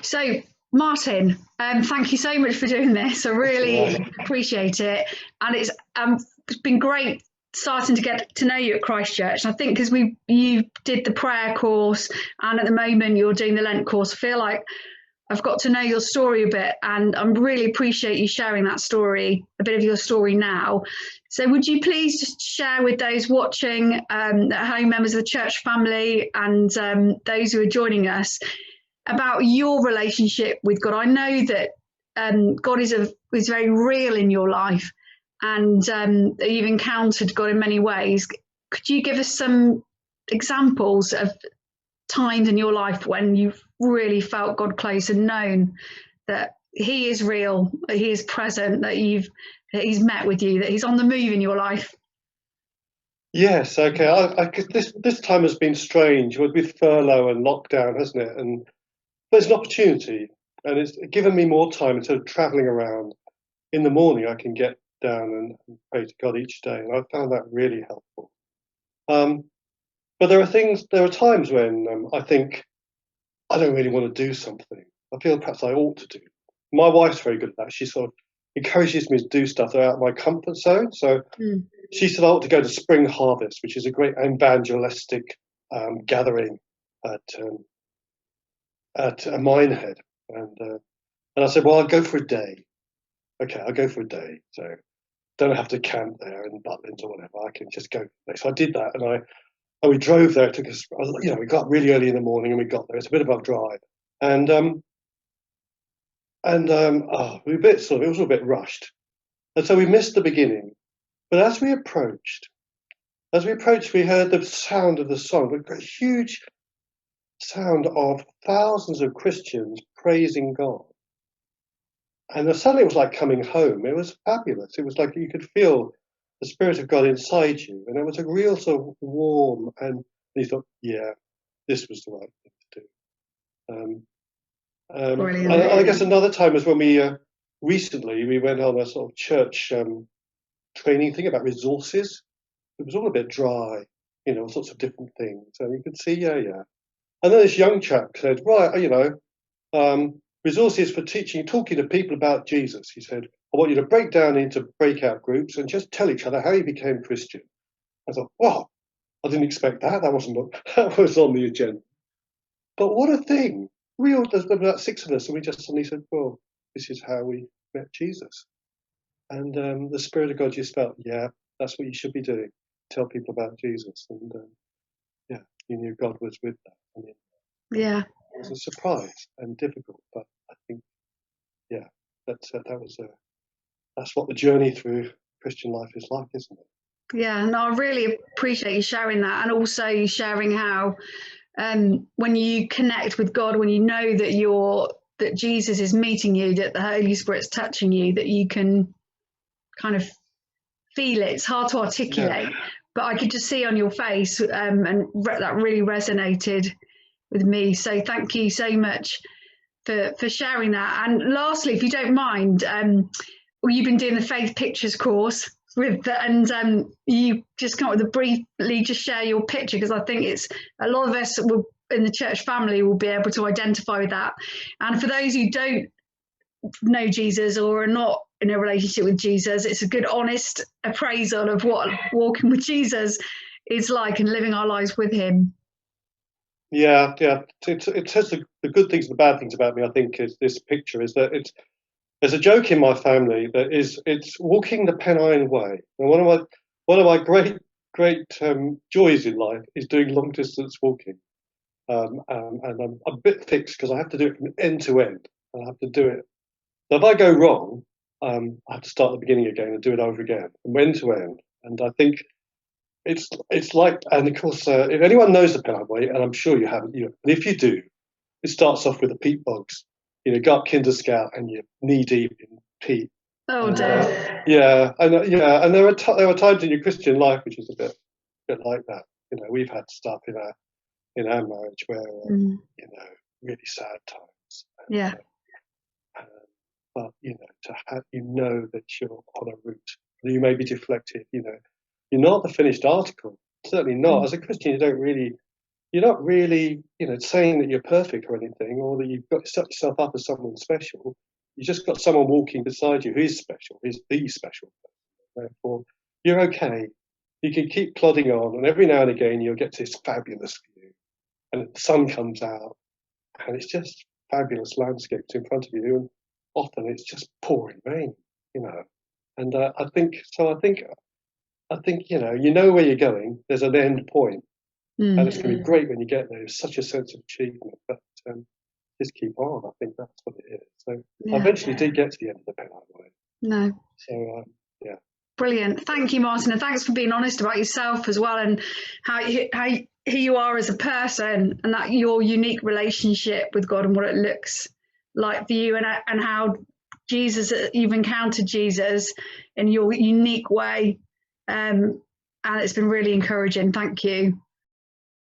So, Martin, thank you so much for doing this. I really appreciate it, and it's been great starting to get to know you at Christchurch. And I think because you did the prayer course, and at the moment you're doing the Lent course, I feel like I've got to know your story a bit, and I really appreciate you sharing that story, a bit of your story now. So would you please just share with those watching at home, members of the church family, and those who are joining us, about your relationship with God? I know that God is very real in your life, and that you've encountered God in many ways. Could you give us some examples of times in your life when you've really felt God close and known that He is real, that He is present, that He's met with you, that He's on the move in your life? Yes, okay. This time has been strange with furlough and lockdown, hasn't it? And there's an opportunity, and it's given me more time instead of travelling around. In the morning, I can get down and pray to God each day, and I found that really helpful. But there are times when I think I don't really want to do something. I feel perhaps I ought to do. My wife's very good at that. She sort of encourages me to do stuff that are out of my comfort zone. So she said I ought to go to Spring Harvest, which is a great evangelistic gathering at Minehead, and I said, well, I'll go for a day. Okay, I'll go for a day. So don't have to camp there in Butlins or whatever. I can just go. So I did that, and we drove there. It took us, we got really early in the morning, and we got there. It's a bit of a drive, and we were a bit it was a bit rushed, and so we missed the beginning. But as we approached, we heard the sound of the song, a huge sound of thousands of Christians praising God. And suddenly it was like coming home. It was fabulous. It was like you could feel the Spirit of God inside you. And it was a real sort of warm, and you thought, yeah, this was the right thing to do. Brilliant. And I guess another time was when recently we went on a sort of church training thing about resources. It was all a bit dry, sorts of different things. And you could see, yeah. And then this young chap said, right, resources for talking to people about Jesus. He said, I want you to break down into breakout groups and just tell each other how you became Christian. I thought, wow, I didn't expect that. That was on the agenda. But what a thing. There's about 6 of us, and we just suddenly said, well, this is how we met Jesus. And the Spirit of God just felt, yeah, that's what you should be doing. Tell people about Jesus. And you knew God was with that. I mean, yeah. It was a surprise and difficult, but I think, that's what the journey through Christian life is like, isn't it? Yeah, no, I really appreciate you sharing that, and also sharing how when you connect with God, when you know that Jesus is meeting you, that the Holy Spirit's touching you, that you can kind of feel it. It's hard to articulate, but I could just see on your face, and that really resonated with me. So thank you so much for sharing that. And lastly, if you don't mind, you've been doing the Faith Pictures course and you just come up with a briefly just share your picture, because I think it's a lot of us in the church family will be able to identify with that. And for those who don't know Jesus or are not in a relationship with Jesus, it's a good honest appraisal of what walking with Jesus is like and living our lives with Him. Yeah. It says the good things and the bad things about me. I think is this picture is that there's a joke in my family that it's walking the Pennine Way. And one of my great joys in life is doing long distance walking. And I'm a bit fixed because I have to do it from end to end. I have to do it. So if I go wrong, I have to start at the beginning again and do it over again, from end to end. And I think it's like, and of course, if anyone knows the Pennine Way, and I'm sure you haven't, and if you do, it starts off with the peat bogs. Go up Kinder Scout and you're knee deep in peat. Oh, dear. And there are times in your Christian life which is a bit like that. We've had stuff in our marriage where really sad times. Yeah. But to have that you're on a route, you may be deflected. You're not the finished article. Certainly not. As a Christian, you don't really you're not really, saying that you're perfect or anything, or that you've got to set yourself up as someone special. You just got someone walking beside you who is special, who's the special person. Therefore, you're okay. You can keep plodding on, and every now and again you'll get to this fabulous view, and the sun comes out, and it's just fabulous landscapes in front of you, and often it's just pouring rain, And I think you know where you're going. There's an end point, and it's going to be great when you get there. It's such a sense of achievement, but just keep on. I think that's what it is. So I eventually did get to the end of the Pennine Way. No. So yeah. Brilliant. Thank you, Martin, and thanks for being honest about yourself as well, and how who you are as a person, and that your unique relationship with God and what it looks like for you, and how you've encountered Jesus in your unique way, and it's been really encouraging. Thank you.